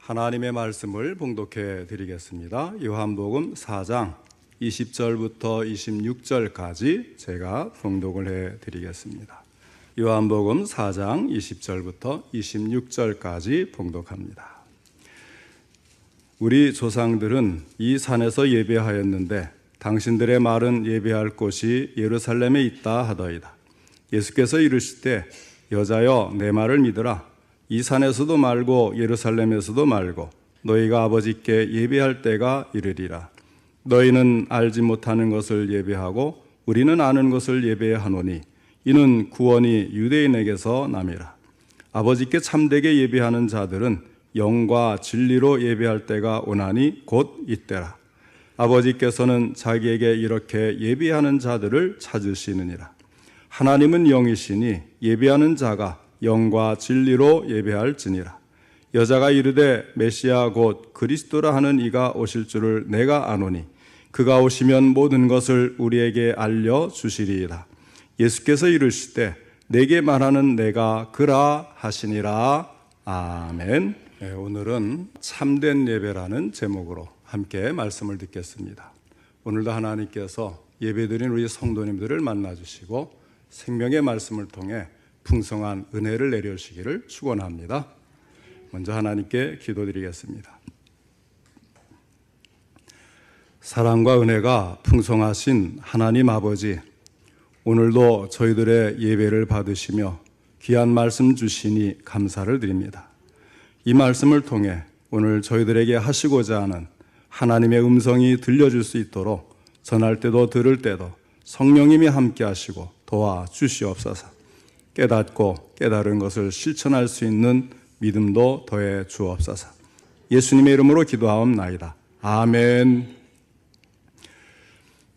하나님의 말씀을 봉독해 드리겠습니다. 요한복음 4장 20절부터 26절까지 제가 봉독을 해 드리겠습니다. 요한복음 4장 20절부터 26절까지 봉독합니다. 우리 조상들은 이 산에서 예배하였는데 당신들의 말은 예배할 곳이 예루살렘에 있다 하더이다. 예수께서 이르시되 여자여 내 말을 믿으라. 이 산에서도 말고 예루살렘에서도 말고 너희가 아버지께 예배할 때가 이르리라. 너희는 알지 못하는 것을 예배하고 우리는 아는 것을 예배하노니 이는 구원이 유대인에게서 남이라. 아버지께 참되게 예배하는 자들은 영과 진리로 예배할 때가 오나니 곧 이때라. 아버지께서는 자기에게 이렇게 예배하는 자들을 찾으시느니라. 하나님은 영이시니 예배하는 자가 영과 진리로 예배할지니라. 여자가 이르되 메시아 곧 그리스도라 하는 이가 오실 줄을 내가 아노니 그가 오시면 모든 것을 우리에게 알려주시리이다. 예수께서 이르시되 내게 말하는 내가 그라 하시니라. 아멘. 네, 오늘은 참된 예배라는 제목으로 함께 말씀을 듣겠습니다. 오늘도 하나님께서 예배드린 우리 성도님들을 만나주시고 생명의 말씀을 통해 풍성한 은혜를 내려주시기를 축원합니다. 먼저 하나님께 기도드리겠습니다. 사랑과 은혜가 풍성하신 하나님 아버지, 오늘도 저희들의 예배를 받으시며 귀한 말씀 주시니 감사를 드립니다. 이 말씀을 통해 오늘 저희들에게 하시고자 하는 하나님의 음성이 들려줄 수 있도록 전할 때도 들을 때도 성령님이 함께 하시고 도와주시옵소서. 깨닫고 깨달은 것을 실천할 수 있는 믿음도 더해 주옵소서. 예수님의 이름으로 기도하옵나이다. 아멘.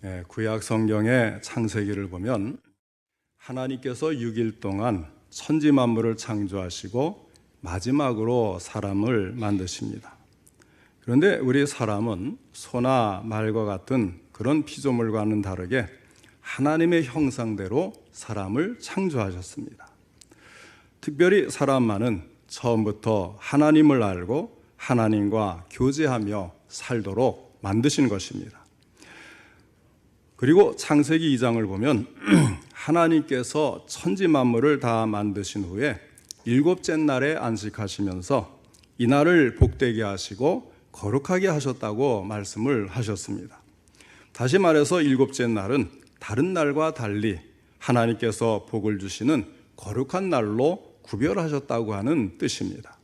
네, 구약 성경의 창세기를 보면 하나님께서 6일 동안 천지 만물을 창조하시고 마지막으로 사람을 만드십니다. 그런데 우리 사람은 소나 말과 같은 그런 피조물과는 다르게 하나님의 형상대로 사람을 창조하셨습니다. 특별히 사람만은 처음부터 하나님을 알고 하나님과 교제하며 살도록 만드신 것입니다. 그리고 창세기 2장을 보면 하나님께서 천지 만물을 다 만드신 후에 일곱째 날에 안식하시면서 이 날을 복되게 하시고 거룩하게 하셨다고 말씀을 하셨습니다. 다시 말해서 일곱째 날은 다른 날과 달리 하나님께서 복을 주시는 거룩한 날로 구별하셨다고 하는 뜻입니다.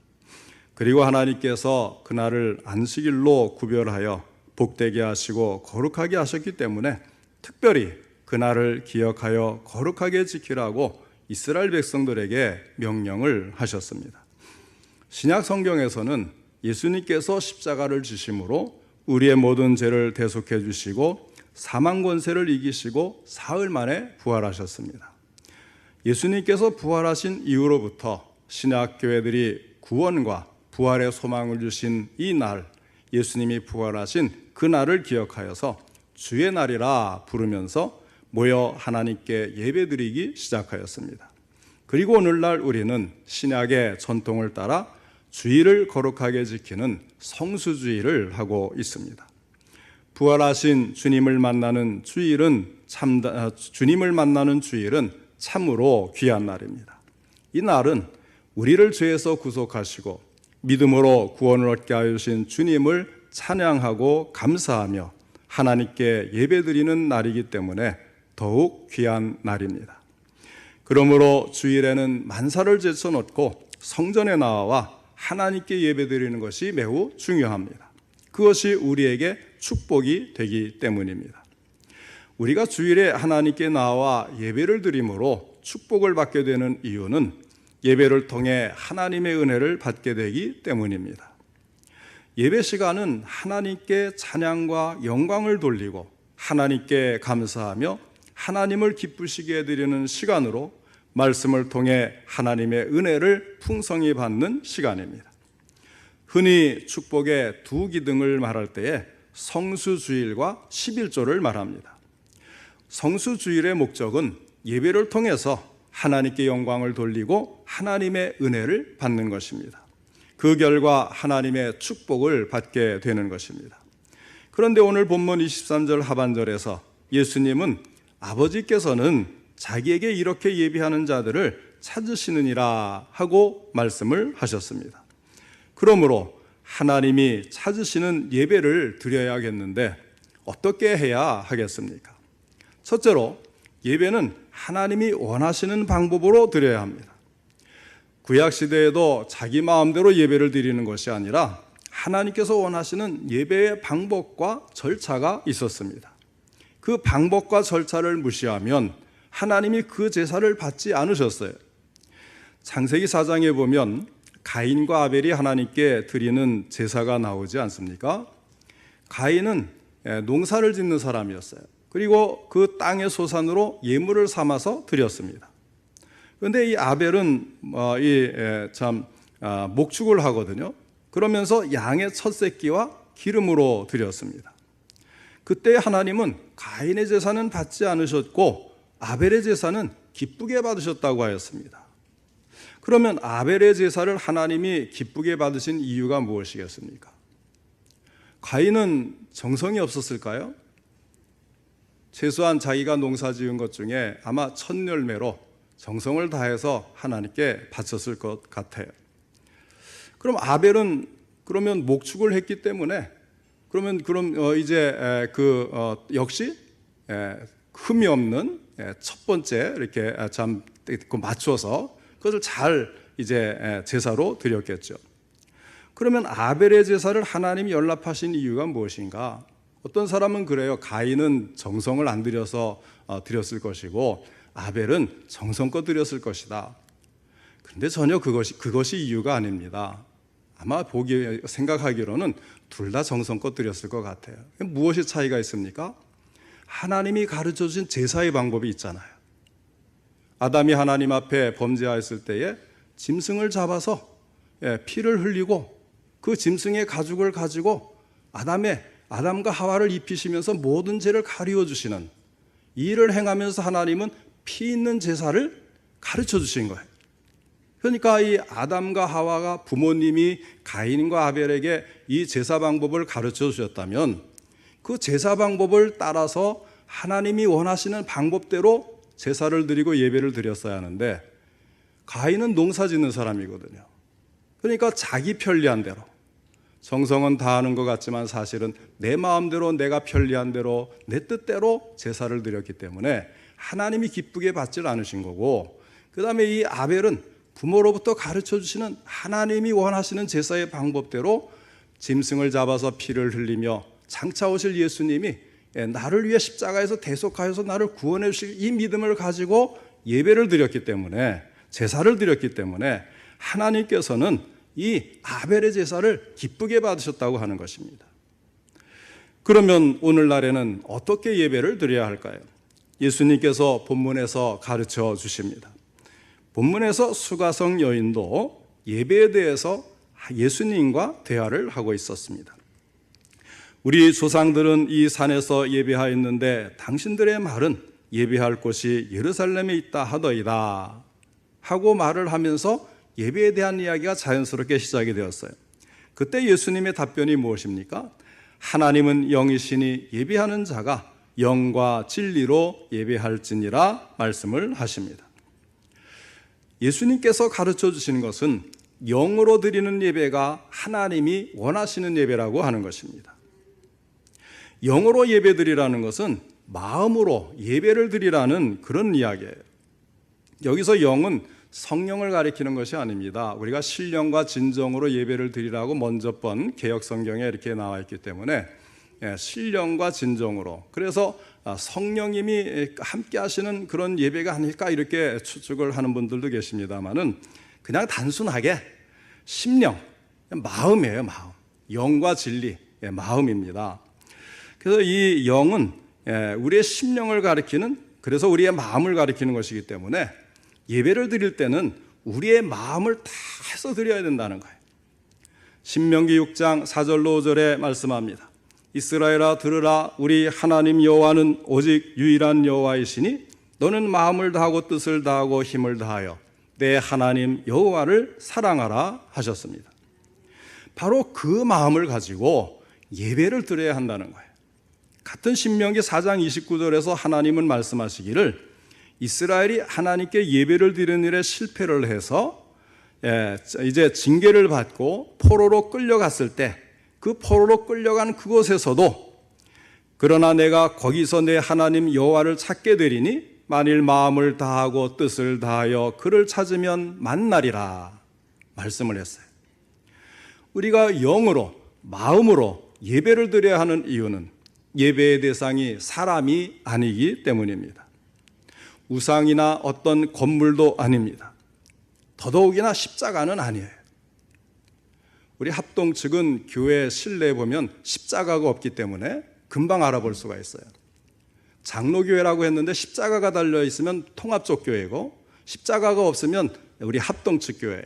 그리고 하나님께서 그날을 안식일로 구별하여 복되게 하시고 거룩하게 하셨기 때문에 특별히 그날을 기억하여 거룩하게 지키라고 이스라엘 백성들에게 명령을 하셨습니다. 신약 성경에서는 예수님께서 십자가를 지심으로 우리의 모든 죄를 대속해 주시고 사망 권세를 이기시고 사흘 만에 부활하셨습니다. 예수님께서 부활하신 이후로부터 신약 교회들이 구원과 부활의 소망을 주신 이 날, 예수님이 부활하신 그 날을 기억하여서 주의 날이라 부르면서 모여 하나님께 예배드리기 시작하였습니다. 그리고 오늘날 우리는 신약의 전통을 따라 주일을 거룩하게 지키는 성수주일을 하고 있습니다. 부활하신 주님을 만나는 주일은 참으로 귀한 날입니다. 이 날은 우리를 죄에서 구속하시고 믿음으로 구원을 얻게 하여 주신 주님을 찬양하고 감사하며 하나님께 예배드리는 날이기 때문에 더욱 귀한 날입니다. 그러므로 주일에는 만사를 제쳐놓고 성전에 나와 하나님께 예배드리는 것이 매우 중요합니다. 그것이 우리에게 축복이 되기 때문입니다. 우리가 주일에 하나님께 나와 예배를 드림으로 축복을 받게 되는 이유는 예배를 통해 하나님의 은혜를 받게 되기 때문입니다. 예배 시간은 하나님께 찬양과 영광을 돌리고 하나님께 감사하며 하나님을 기쁘시게 해드리는 시간으로 말씀을 통해 하나님의 은혜를 풍성히 받는 시간입니다. 흔히 축복의 두 기둥을 말할 때에 성수주일과 11조를 말합니다. 성수주일의 목적은 예배를 통해서 하나님께 영광을 돌리고 하나님의 은혜를 받는 것입니다. 그 결과 하나님의 축복을 받게 되는 것입니다. 그런데 오늘 본문 23절 하반절에서 예수님은 아버지께서는 자기에게 이렇게 예비하는 자들을 찾으시느니라 하고 말씀을 하셨습니다. 그러므로 하나님이 찾으시는 예배를 드려야겠는데 어떻게 해야 하겠습니까? 첫째로 예배는 하나님이 원하시는 방법으로 드려야 합니다. 구약시대에도 자기 마음대로 예배를 드리는 것이 아니라 하나님께서 원하시는 예배의 방법과 절차가 있었습니다. 그 방법과 절차를 무시하면 하나님이 그 제사를 받지 않으셨어요. 창세기 4장에 보면 가인과 아벨이 하나님께 드리는 제사가 나오지 않습니까? 가인은 농사를 짓는 사람이었어요. 그리고 그 땅의 소산으로 예물을 삼아서 드렸습니다. 그런데 이 아벨은 목축을 하거든요. 그러면서 양의 첫 새끼와 기름으로 드렸습니다. 그때 하나님은 가인의 제사는 받지 않으셨고 아벨의 제사는 기쁘게 받으셨다고 하였습니다. 그러면 아벨의 제사를 하나님이 기쁘게 받으신 이유가 무엇이겠습니까? 가인은 정성이 없었을까요? 최소한 자기가 농사 지은 것 중에 아마 첫 열매로 정성을 다해서 하나님께 바쳤을 것 같아요. 그럼 아벨은 그러면 목축을 했기 때문에 역시 흠이 없는 첫 번째 이렇게 맞춰서 그것을 잘 제사로 드렸겠죠. 그러면 아벨의 제사를 하나님이 연락하신 이유가 무엇인가? 어떤 사람은 그래요. 가인은 정성을 안 들여서 드렸을 것이고 아벨은 정성껏 드렸을 것이다. 그런데 전혀 그것이 이유가 아닙니다. 아마 생각하기로는 둘 다 정성껏 드렸을 것 같아요. 무엇이 차이가 있습니까? 하나님이 가르쳐 주신 제사의 방법이 있잖아요. 아담이 하나님 앞에 범죄하였을 때에 짐승을 잡아서 피를 흘리고 그 짐승의 가죽을 가지고 아담과 하와를 입히시면서 모든 죄를 가리워 주시는 이 일을 행하면서 하나님은 피 있는 제사를 가르쳐 주신 거예요. 그러니까 이 아담과 하와가 부모님이 가인과 아벨에게 이 제사 방법을 가르쳐 주셨다면 그 제사 방법을 따라서 하나님이 원하시는 방법대로 제사를 드리고 예배를 드렸어야 하는데 가인은 농사 짓는 사람이거든요. 그러니까 자기 편리한 대로 정성은 다하는 것 같지만 사실은 내 마음대로 내가 편리한 대로 내 뜻대로 제사를 드렸기 때문에 하나님이 기쁘게 받질 않으신 거고, 그 다음에 이 아벨은 부모로부터 가르쳐 주시는 하나님이 원하시는 제사의 방법대로 짐승을 잡아서 피를 흘리며 장차 오실 예수님이 나를 위해 십자가에서 대속하여서 나를 구원해 주실 이 믿음을 가지고 예배를 드렸기 때문에, 제사를 드렸기 때문에 하나님께서는 이 아벨의 제사를 기쁘게 받으셨다고 하는 것입니다. 그러면 오늘날에는 어떻게 예배를 드려야 할까요? 예수님께서 본문에서 가르쳐 주십니다. 본문에서 수가성 여인도 예배에 대해서 예수님과 대화를 하고 있었습니다. 우리 조상들은 이 산에서 예배하였는데 당신들의 말은 예배할 곳이 예루살렘에 있다 하더이다 하고 말을 하면서 예배에 대한 이야기가 자연스럽게 시작이 되었어요. 그때 예수님의 답변이 무엇입니까? 하나님은 영이시니 예배하는 자가 영과 진리로 예배할지니라 말씀을 하십니다. 예수님께서 가르쳐 주시는 것은 영으로 드리는 예배가 하나님이 원하시는 예배라고 하는 것입니다. 영으로 예배드리라는 것은 마음으로 예배를 드리라는 그런 이야기예요. 여기서 영은 성령을 가리키는 것이 아닙니다. 우리가 신령과 진정으로 예배를 드리라고 먼저 번 개역 성경에 이렇게 나와 있기 때문에 신령과 진정으로, 그래서 성령님이 함께 하시는 그런 예배가 아닐까 이렇게 추측을 하는 분들도 계십니다만은 그냥 단순하게 심령, 마음이에요. 마음, 영과 진리, 마음입니다. 그래서 이 영은 우리의 심령을 가리키는, 그래서 우리의 마음을 가리키는 것이기 때문에 예배를 드릴 때는 우리의 마음을 다 해서 드려야 된다는 거예요. 신명기 6장 4절로 5절에 말씀합니다. 이스라엘아 들으라, 우리 하나님 여호와는 오직 유일한 여호와이시니 너는 마음을 다하고 뜻을 다하고 힘을 다하여 내 하나님 여호와를 사랑하라 하셨습니다. 바로 그 마음을 가지고 예배를 드려야 한다는 거예요. 같은 신명기 4장 29절에서 하나님은 말씀하시기를 이스라엘이 하나님께 예배를 드리는 일에 실패를 해서 이제 징계를 받고 포로로 끌려갔을 때 그 포로로 끌려간 그곳에서도 그러나 내가 거기서 내 하나님 여호와를 찾게 되리니 만일 마음을 다하고 뜻을 다하여 그를 찾으면 만나리라 말씀을 했어요. 우리가 영으로 마음으로 예배를 드려야 하는 이유는 예배의 대상이 사람이 아니기 때문입니다. 우상이나 어떤 건물도 아닙니다. 더더욱이나 십자가는 아니에요. 우리 합동 측은 교회 실내에 보면 십자가가 없기 때문에 금방 알아볼 수가 있어요. 장로교회라고 했는데 십자가가 달려있으면 통합적 교회고 십자가가 없으면 우리 합동 측 교회예요.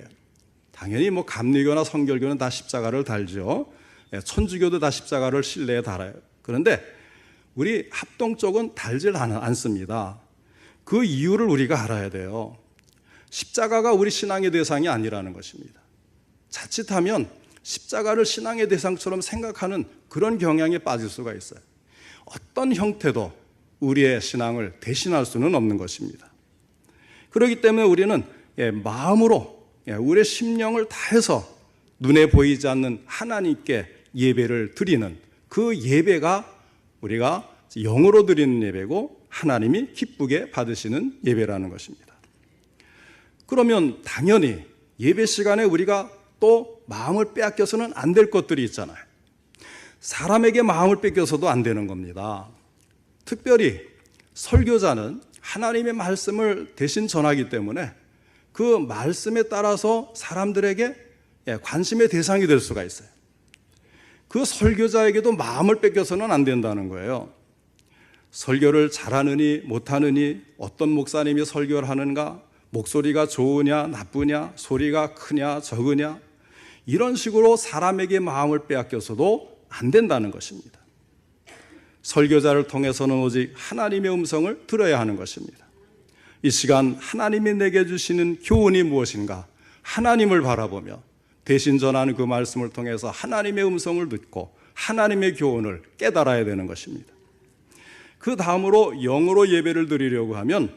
당연히 뭐 감리교나 성결교는 다 십자가를 달죠. 천주교도 다 십자가를 실내에 달아요. 그런데 우리 합동 쪽은 달질 않습니다. 그 이유를 우리가 알아야 돼요. 십자가가 우리 신앙의 대상이 아니라는 것입니다. 자칫하면 십자가를 신앙의 대상처럼 생각하는 그런 경향에 빠질 수가 있어요. 어떤 형태도 우리의 신앙을 대신할 수는 없는 것입니다. 그렇기 때문에 우리는 마음으로 우리의 심령을 다해서 눈에 보이지 않는 하나님께 예배를 드리는 그 예배가 우리가 영으로 드리는 예배고 하나님이 기쁘게 받으시는 예배라는 것입니다. 그러면 당연히 예배 시간에 우리가 또 마음을 빼앗겨서는 안 될 것들이 있잖아요. 사람에게 마음을 뺏겨서도 안 되는 겁니다. 특별히 설교자는 하나님의 말씀을 대신 전하기 때문에 그 말씀에 따라서 사람들에게 관심의 대상이 될 수가 있어요. 그 설교자에게도 마음을 뺏겨서는 안 된다는 거예요. 설교를 잘하느니 못하느니 어떤 목사님이 설교를 하는가, 목소리가 좋으냐 나쁘냐, 소리가 크냐 적으냐, 이런 식으로 사람에게 마음을 빼앗겨서도 안 된다는 것입니다. 설교자를 통해서는 오직 하나님의 음성을 들어야 하는 것입니다. 이 시간 하나님이 내게 주시는 교훈이 무엇인가 하나님을 바라보며 대신 전하는 그 말씀을 통해서 하나님의 음성을 듣고 하나님의 교훈을 깨달아야 되는 것입니다. 그 다음으로 영으로 예배를 드리려고 하면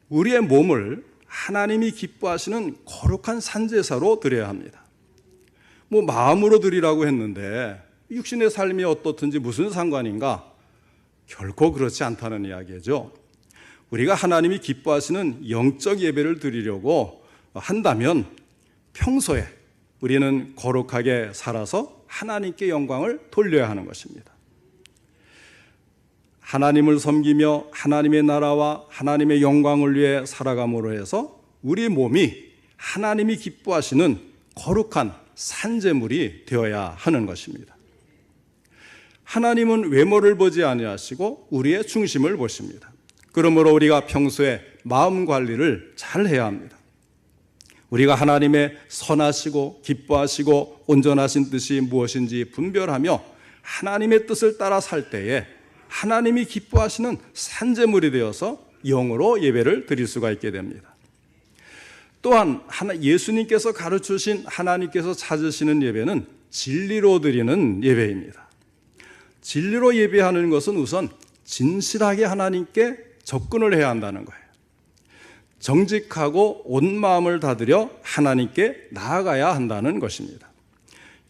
우리의 몸을 하나님이 기뻐하시는 거룩한 산제사로 드려야 합니다. 뭐 마음으로 드리라고 했는데 육신의 삶이 어떻든지 무슨 상관인가? 결코 그렇지 않다는 이야기죠. 우리가 하나님이 기뻐하시는 영적 예배를 드리려고 한다면 평소에 우리는 거룩하게 살아서 하나님께 영광을 돌려야 하는 것입니다. 하나님을 섬기며 하나님의 나라와 하나님의 영광을 위해 살아감으로 해서 우리 몸이 하나님이 기뻐하시는 거룩한 산제물이 되어야 하는 것입니다. 하나님은 외모를 보지 아니하시고 우리의 중심을 보십니다. 그러므로 우리가 평소에 마음 관리를 잘 해야 합니다. 우리가 하나님의 선하시고 기뻐하시고 온전하신 뜻이 무엇인지 분별하며 하나님의 뜻을 따라 살 때에 하나님이 기뻐하시는 산제물이 되어서 영으로 예배를 드릴 수가 있게 됩니다. 또한 예수님께서 가르치신 하나님께서 찾으시는 예배는 진리로 드리는 예배입니다. 진리로 예배하는 것은 우선 진실하게 하나님께 접근을 해야 한다는 거예요. 정직하고 온 마음을 다드려 하나님께 나아가야 한다는 것입니다.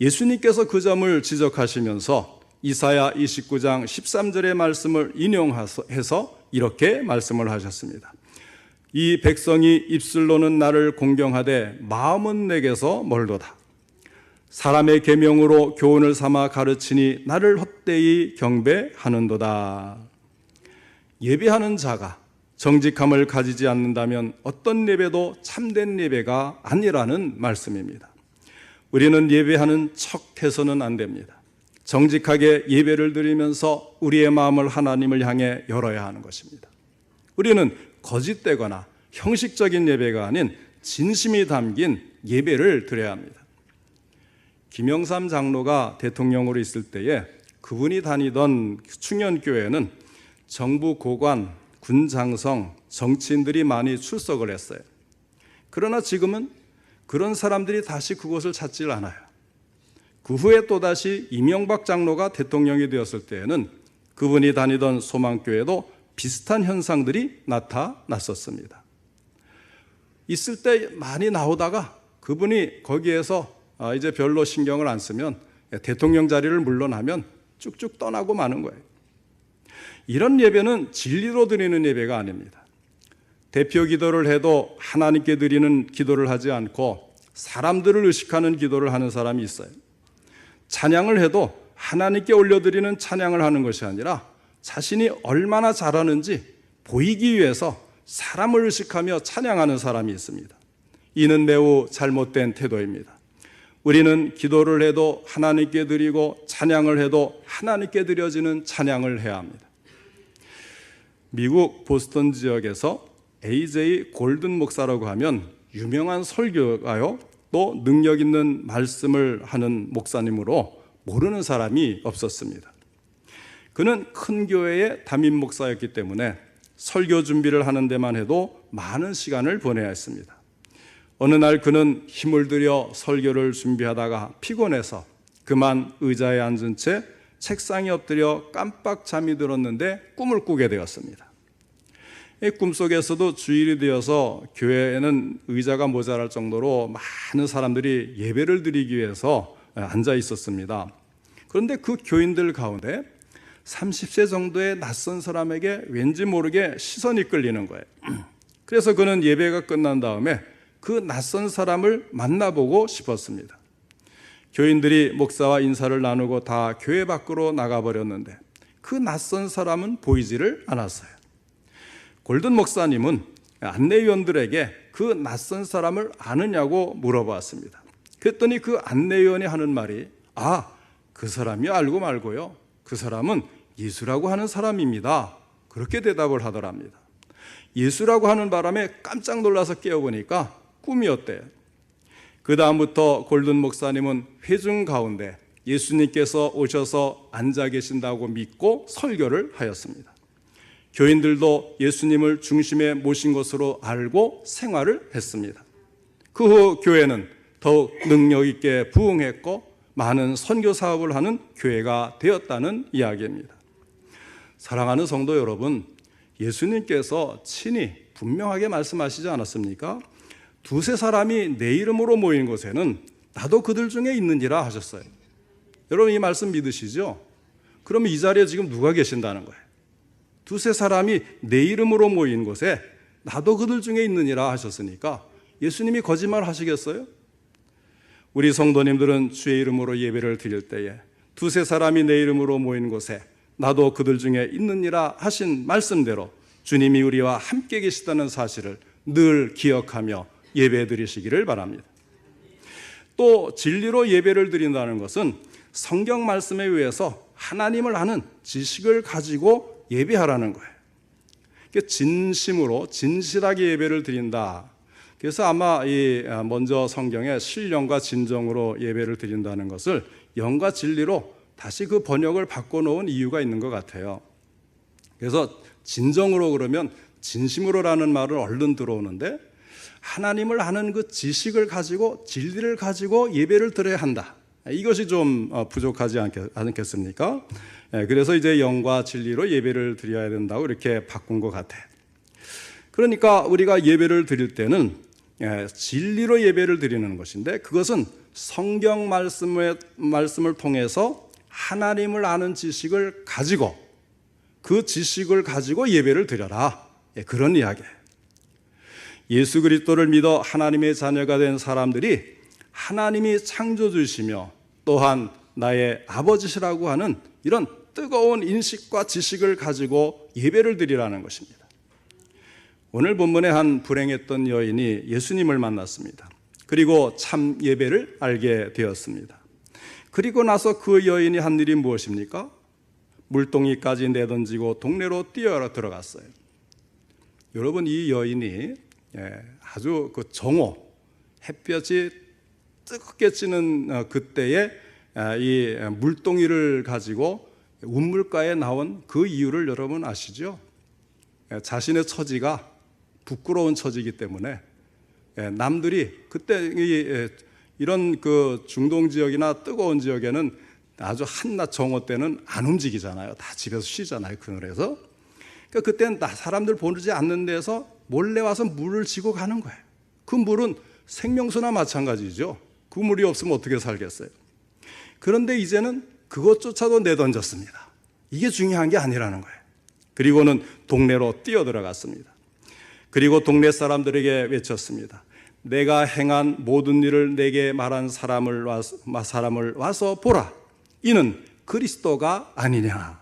예수님께서 그 점을 지적하시면서 이사야 29장 13절의 말씀을 인용해서 이렇게 말씀을 하셨습니다. 이 백성이 입술로는 나를 공경하되 마음은 내게서 멀도다. 사람의 계명으로 교훈을 삼아 가르치니 나를 헛되이 경배하는도다. 예배하는 자가 정직함을 가지지 않는다면 어떤 예배도 참된 예배가 아니라는 말씀입니다. 우리는 예배하는 척해서는 안 됩니다. 정직하게 예배를 드리면서 우리의 마음을 하나님을 향해 열어야 하는 것입니다. 우리는 거짓되거나 형식적인 예배가 아닌 진심이 담긴 예배를 드려야 합니다. 김영삼 장로가 대통령으로 있을 때에 그분이 다니던 충현교회는 정부 고관, 군장성, 정치인들이 많이 출석을 했어요. 그러나 지금은 그런 사람들이 다시 그곳을 찾질 않아요. 그 후에 또다시 이명박 장로가 대통령이 되었을 때에는 그분이 다니던 소망교회도 비슷한 현상들이 나타났었습니다. 있을 때 많이 나오다가 그분이 거기에서 이제 별로 신경을 안 쓰면 대통령 자리를 물러나면 쭉쭉 떠나고 마는 거예요. 이런 예배는 진리로 드리는 예배가 아닙니다. 대표 기도를 해도 하나님께 드리는 기도를 하지 않고 사람들을 의식하는 기도를 하는 사람이 있어요. 찬양을 해도 하나님께 올려드리는 찬양을 하는 것이 아니라 자신이 얼마나 잘하는지 보이기 위해서 사람을 의식하며 찬양하는 사람이 있습니다. 이는 매우 잘못된 태도입니다. 우리는 기도를 해도 하나님께 드리고 찬양을 해도 하나님께 드려지는 찬양을 해야 합니다. 미국 보스턴 지역에서 A.J. 골든 목사라고 하면 유명한 설교가요, 또 능력 있는 말씀을 하는 목사님으로 모르는 사람이 없었습니다. 그는 큰 교회의 담임 목사였기 때문에 설교 준비를 하는 데만 해도 많은 시간을 보내야 했습니다. 어느 날 그는 힘을 들여 설교를 준비하다가 피곤해서 그만 의자에 앉은 채 책상에 엎드려 깜빡 잠이 들었는데 꿈을 꾸게 되었습니다. 이 꿈속에서도 주일이 되어서 교회에는 의자가 모자랄 정도로 많은 사람들이 예배를 드리기 위해서 앉아 있었습니다. 그런데 그 교인들 가운데 30세 정도의 낯선 사람에게 왠지 모르게 시선이 끌리는 거예요. 그래서 그는 예배가 끝난 다음에 그 낯선 사람을 만나보고 싶었습니다. 교인들이 목사와 인사를 나누고 다 교회 밖으로 나가버렸는데 그 낯선 사람은 보이지를 않았어요. 골든 목사님은 안내위원들에게 그 낯선 사람을 아느냐고 물어봤습니다. 그랬더니 그 안내위원이 하는 말이 그 사람이 알고 말고요, 그 사람은 예수라고 하는 사람입니다. 그렇게 대답을 하더랍니다. 예수라고 하는 바람에 깜짝 놀라서 깨어보니까 꿈이었대요. 그 다음부터 골든 목사님은 회중 가운데 예수님께서 오셔서 앉아 계신다고 믿고 설교를 하였습니다. 교인들도 예수님을 중심에 모신 것으로 알고 생활을 했습니다. 그 후 교회는 더욱 능력 있게 부흥했고 많은 선교 사업을 하는 교회가 되었다는 이야기입니다. 사랑하는 성도 여러분, 예수님께서 친히 분명하게 말씀하시지 않았습니까? 두세 사람이 내 이름으로 모인 곳에는 나도 그들 중에 있느니라 하셨어요. 여러분 이 말씀 믿으시죠? 그러면 이 자리에 지금 누가 계신다는 거예요? 두세 사람이 내 이름으로 모인 곳에 나도 그들 중에 있느니라 하셨으니까 예수님이 거짓말 하시겠어요? 우리 성도님들은 주의 이름으로 예배를 드릴 때에 두세 사람이 내 이름으로 모인 곳에 나도 그들 중에 있느니라 하신 말씀대로 주님이 우리와 함께 계시다는 사실을 늘 기억하며 예배 드리시기를 바랍니다. 또 진리로 예배를 드린다는 것은 성경 말씀에 의해서 하나님을 아는 지식을 가지고 예배하라는 거예요. 진심으로 진실하게 예배를 드린다. 그래서 아마 먼저 성경에 신령과 진정으로 예배를 드린다는 것을 영과 진리로 다시 그 번역을 바꿔놓은 이유가 있는 것 같아요. 그래서 진정으로 그러면 진심으로라는 말은 얼른 들어오는데 하나님을 아는 그 지식을 가지고 진리를 가지고 예배를 드려야 한다. 이것이 좀 부족하지 않겠습니까? 그래서 이제 영과 진리로 예배를 드려야 된다고 이렇게 바꾼 것 같아요. 그러니까 우리가 예배를 드릴 때는 진리로 예배를 드리는 것인데 그것은 성경 말씀을 통해서 하나님을 아는 지식을 가지고 그 지식을 가지고 예배를 드려라. 그런 이야기예요. 예수 그리스도를 믿어 하나님의 자녀가 된 사람들이 하나님이 창조주시며 또한 나의 아버지시라고 하는 이런 뜨거운 인식과 지식을 가지고 예배를 드리라는 것입니다. 오늘 본문에 한 불행했던 여인이 예수님을 만났습니다. 그리고 참 예배를 알게 되었습니다. 그리고 나서 그 여인이 한 일이 무엇입니까? 물동이까지 내던지고 동네로 뛰어 들어갔어요. 여러분 이 여인이 아주 그 정오, 햇볕이 뜨겁게 찌는 그때에 이 물동이를 가지고 운물가에 나온 그 이유를 여러분 아시죠? 자신의 처지가 부끄러운 처지이기 때문에 남들이 그때 이 이런 그 중동 지역이나 뜨거운 지역에는 아주 한낮 정오 때는 안 움직이잖아요. 다 집에서 쉬잖아요. 그늘에서. 그러니까 그때는 사람들 보지 않는 데서 몰래 와서 물을 지고 가는 거예요. 그 물은 생명수나 마찬가지죠. 그 물이 없으면 어떻게 살겠어요. 그런데 이제는 그것조차도 내던졌습니다. 이게 중요한 게 아니라는 거예요. 그리고는 동네로 뛰어들어갔습니다. 그리고 동네 사람들에게 외쳤습니다. 내가 행한 모든 일을 내게 말한 사람을 와서 보라. 이는 그리스도가 아니냐.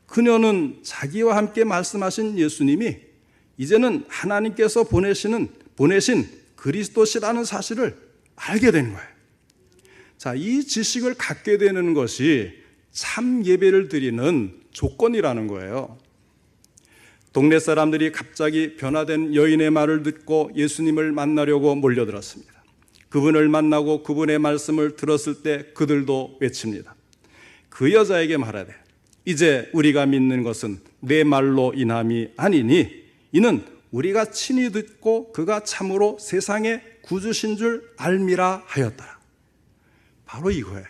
그녀는 자기와 함께 말씀하신 예수님이 이제는 하나님께서 보내신 그리스도시라는 사실을 알게 된 거예요. 자, 이 지식을 갖게 되는 것이 참 예배를 드리는 조건이라는 거예요. 동네 사람들이 갑자기 변화된 여인의 말을 듣고 예수님을 만나려고 몰려들었습니다. 그분을 만나고 그분의 말씀을 들었을 때 그들도 외칩니다. 그 여자에게 말하되 이제 우리가 믿는 것은 내 말로 인함이 아니니 이는 우리가 친히 듣고 그가 참으로 세상의 구주신 줄 알미라 하였더라. 바로 이거예요.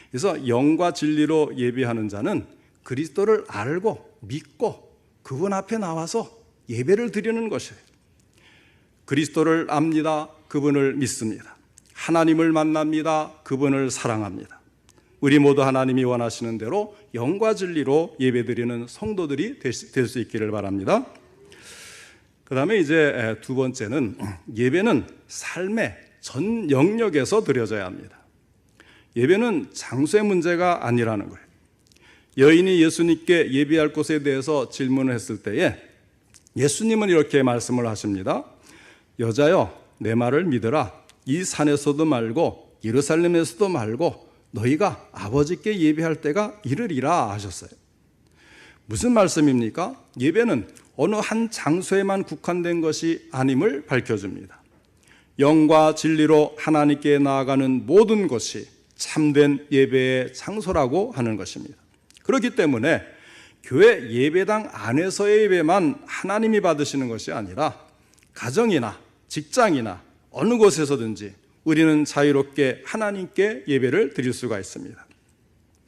그래서 영과 진리로 예배하는 자는 그리스도를 알고 믿고 그분 앞에 나와서 예배를 드리는 것이에요. 그리스도를 압니다. 그분을 믿습니다. 하나님을 만납니다. 그분을 사랑합니다. 우리 모두 하나님이 원하시는 대로 영과 진리로 예배드리는 성도들이 될 수 있기를 바랍니다. 그 다음에 이제 두 번째는 예배는 삶의 전 영역에서 드려져야 합니다. 예배는 장소의 문제가 아니라는 거예요. 여인이 예수님께 예배할 곳에 대해서 질문을 했을 때에 예수님은 이렇게 말씀을 하십니다. 여자여, 내 말을 믿으라. 이 산에서도 말고 예루살렘에서도 말고 너희가 아버지께 예배할 때가 이르리라 하셨어요. 무슨 말씀입니까? 예배는 어느 한 장소에만 국한된 것이 아님을 밝혀줍니다. 영과 진리로 하나님께 나아가는 모든 것이 참된 예배의 장소라고 하는 것입니다. 그렇기 때문에 교회 예배당 안에서의 예배만 하나님이 받으시는 것이 아니라 가정이나 직장이나 어느 곳에서든지 우리는 자유롭게 하나님께 예배를 드릴 수가 있습니다.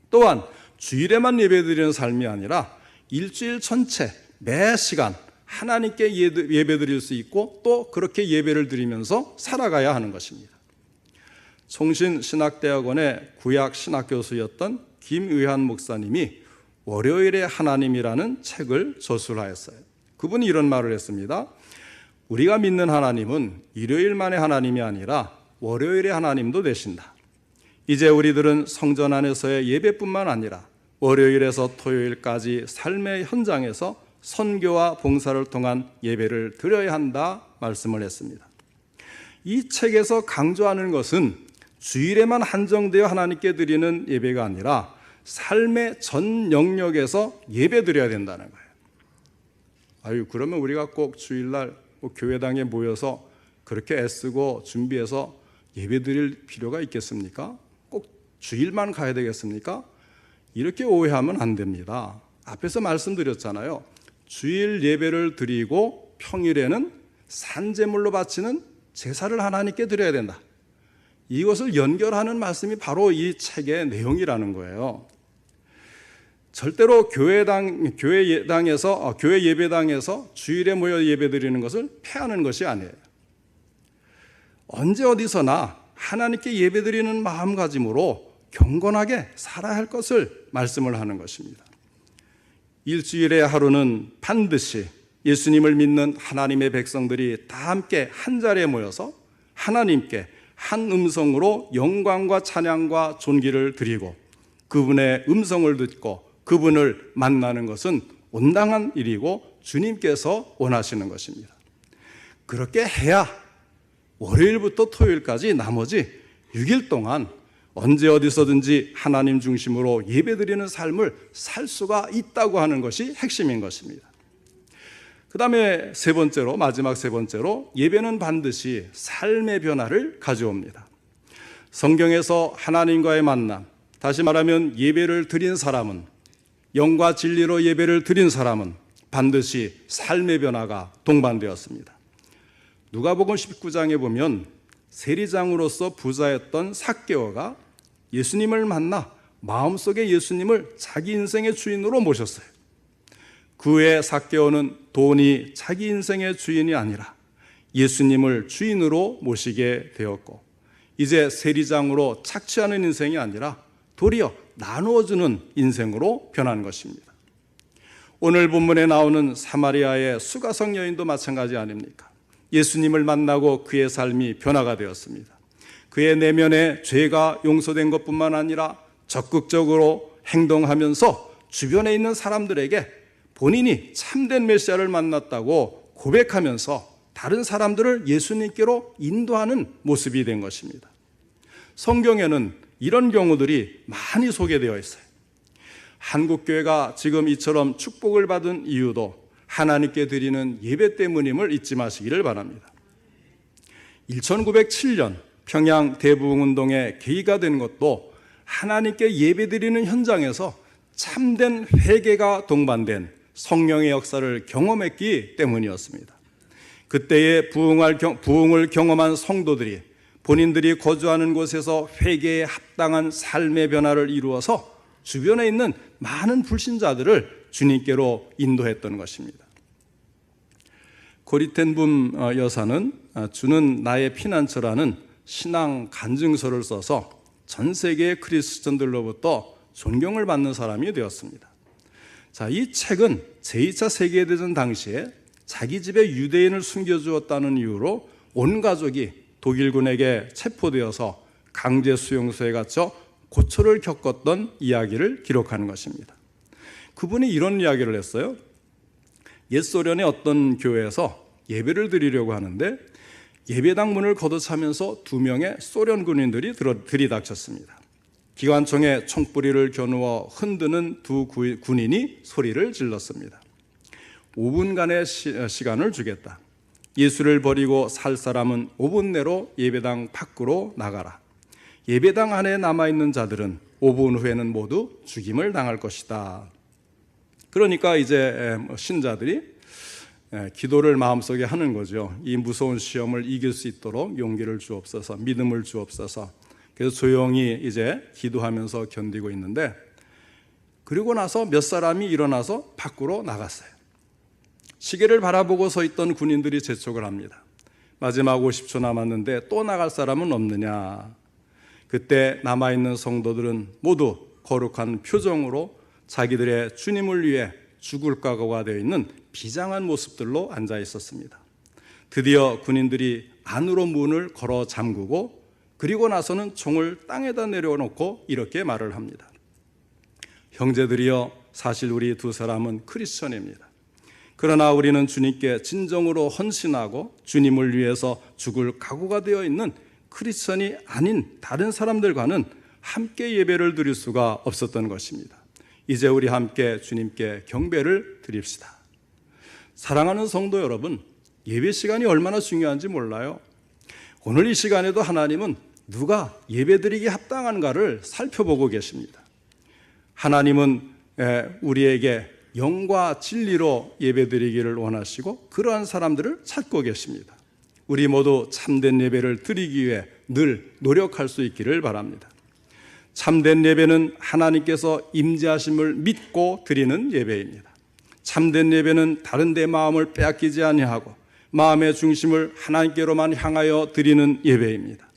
또한 주일에만 예배드리는 삶이 아니라 일주일 전체 매 시간 하나님께 예배 드릴 수 있고 또 그렇게 예배를 드리면서 살아가야 하는 것입니다. 총신신학대학원의 구약 신학교수였던 김의한 목사님이 월요일의 하나님이라는 책을 저술하였어요. 그분이 이런 말을 했습니다. 우리가 믿는 하나님은 일요일만의 하나님이 아니라 월요일의 하나님도 되신다. 이제 우리들은 성전 안에서의 예배뿐만 아니라 월요일에서 토요일까지 삶의 현장에서 선교와 봉사를 통한 예배를 드려야 한다 말씀을 했습니다. 이 책에서 강조하는 것은 주일에만 한정되어 하나님께 드리는 예배가 아니라 삶의 전 영역에서 예배 드려야 된다는 거예요. 그러면 우리가 꼭 주일날 교회당에 모여서 그렇게 애쓰고 준비해서 예배 드릴 필요가 있겠습니까? 꼭 주일만 가야 되겠습니까? 이렇게 오해하면 안 됩니다. 앞에서 말씀드렸잖아요. 주일 예배를 드리고 평일에는 산제물로 바치는 제사를 하나님께 드려야 된다. 이것을 연결하는 말씀이 바로 이 책의 내용이라는 거예요. 절대로 교회 예배당에서 주일에 모여 예배드리는 것을 폐하는 것이 아니에요. 언제 어디서나 하나님께 예배드리는 마음가짐으로 경건하게 살아야 할 것을 말씀을 하는 것입니다. 일주일의 하루는 반드시 예수님을 믿는 하나님의 백성들이 다 함께 한 자리에 모여서 하나님께 한 음성으로 영광과 찬양과 존귀를 드리고 그분의 음성을 듣고 그분을 만나는 것은 온당한 일이고 주님께서 원하시는 것입니다. 그렇게 해야 월요일부터 토요일까지 나머지 6일 동안 언제 어디서든지 하나님 중심으로 예배드리는 삶을 살 수가 있다고 하는 것이 핵심인 것입니다. 그 다음에 마지막 세 번째로 예배는 반드시 삶의 변화를 가져옵니다. 성경에서 하나님과의 만남, 다시 말하면 예배를 드린 사람은, 영과 진리로 예배를 드린 사람은 반드시 삶의 변화가 동반되었습니다. 누가복음 19장에 보면 세리장으로서 부자였던 삭개오가 예수님을 만나 마음속에 예수님을 자기 인생의 주인으로 모셨어요. 그 후에 삭개오는 돈이 자기 인생의 주인이 아니라 예수님을 주인으로 모시게 되었고, 이제 세리장으로 착취하는 인생이 아니라 도리어 나누어주는 인생으로 변한 것입니다. 오늘 본문에 나오는 사마리아의 수가성 여인도 마찬가지 아닙니까? 예수님을 만나고 그의 삶이 변화가 되었습니다. 그의 내면에 죄가 용서된 것뿐만 아니라 적극적으로 행동하면서 주변에 있는 사람들에게 본인이 참된 메시아를 만났다고 고백하면서 다른 사람들을 예수님께로 인도하는 모습이 된 것입니다. 성경에는 이런 경우들이 많이 소개되어 있어요. 한국교회가 지금 이처럼 축복을 받은 이유도 하나님께 드리는 예배 때문임을 잊지 마시기를 바랍니다. 1907년 평양 대부흥운동에 계기가 된 것도 하나님께 예배드리는 현장에서 참된 회개가 동반된 성령의 역사를 경험했기 때문이었습니다. 그때의 부흥을 경험한 성도들이 본인들이 거주하는 곳에서 회개에 합당한 삶의 변화를 이루어서 주변에 있는 많은 불신자들을 주님께로 인도했던 것입니다. 고리텐붐 여사는 주는 나의 피난처라는 신앙 간증서를 써서 전 세계의 크리스천들로부터 존경을 받는 사람이 되었습니다. 자, 이 책은 제2차 세계대전 당시에 자기 집에 유대인을 숨겨주었다는 이유로 온 가족이 독일군에게 체포되어서 강제 수용소에 갇혀 고초를 겪었던 이야기를 기록하는 것입니다. 그분이 이런 이야기를 했어요. 옛 소련의 어떤 교회에서 예배를 드리려고 하는데 예배당 문을 걷어차면서 2명의 소련 군인들이 들이닥쳤습니다. 기관총에 총뿌리를 겨누어 흔드는 두 군인이 소리를 질렀습니다. 5분간의 시간을 주겠다. 예수를 버리고 살 사람은 5분 내로 예배당 밖으로 나가라. 예배당 안에 남아있는 자들은 5분 후에는 모두 죽임을 당할 것이다. 그러니까 이제 신자들이 기도를 마음속에 하는 거죠. 이 무서운 시험을 이길 수 있도록 용기를 주옵소서, 믿음을 주옵소서. 그래서 조용히 이제 기도하면서 견디고 있는데, 그리고 나서 몇 사람이 일어나서 밖으로 나갔어요. 시계를 바라보고 서 있던 군인들이 재촉을 합니다. 마지막 50초 남았는데 또 나갈 사람은 없느냐. 그때 남아있는 성도들은 모두 거룩한 표정으로 자기들의 주님을 위해 죽을 각오가 되어 있는 비장한 모습들로 앉아 있었습니다. 드디어 군인들이 안으로 문을 걸어 잠그고, 그리고 나서는 총을 땅에다 내려놓고 이렇게 말을 합니다. 형제들이여, 사실 우리 두 사람은 크리스천입니다. 그러나 우리는 주님께 진정으로 헌신하고 주님을 위해서 죽을 각오가 되어 있는 크리스천이 아닌 다른 사람들과는 함께 예배를 드릴 수가 없었던 것입니다. 이제 우리 함께 주님께 경배를 드립시다. 사랑하는 성도 여러분, 예배 시간이 얼마나 중요한지 몰라요. 오늘 이 시간에도 하나님은 누가 예배드리기 합당한가를 살펴보고 계십니다. 하나님은 우리에게 영과 진리로 예배드리기를 원하시고 그러한 사람들을 찾고 계십니다. 우리 모두 참된 예배를 드리기 위해 늘 노력할 수 있기를 바랍니다. 참된 예배는 하나님께서 임재하심을 믿고 드리는 예배입니다. 참된 예배는 다른 데 마음을 빼앗기지 아니하고 마음의 중심을 하나님께로만 향하여 드리는 예배입니다.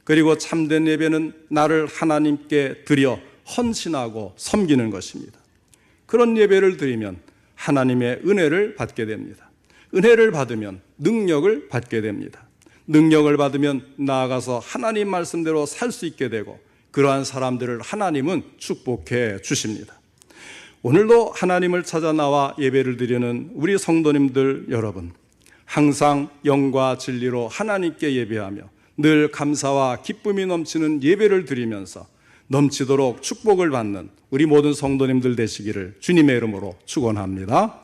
그리고 참된 예배는 나를 하나님께 드려 헌신하고 섬기는 것입니다. 그런 예배를 드리면 하나님의 은혜를 받게 됩니다. 은혜를 받으면 능력을 받게 됩니다. 능력을 받으면 나아가서 하나님 말씀대로 살 수 있게 되고, 그러한 사람들을 하나님은 축복해 주십니다. 오늘도 하나님을 찾아 나와 예배를 드리는 우리 성도님들 여러분, 항상 영과 진리로 하나님께 예배하며 늘 감사와 기쁨이 넘치는 예배를 드리면서 넘치도록 축복을 받는 우리 모든 성도님들 되시기를 주님의 이름으로 축원합니다.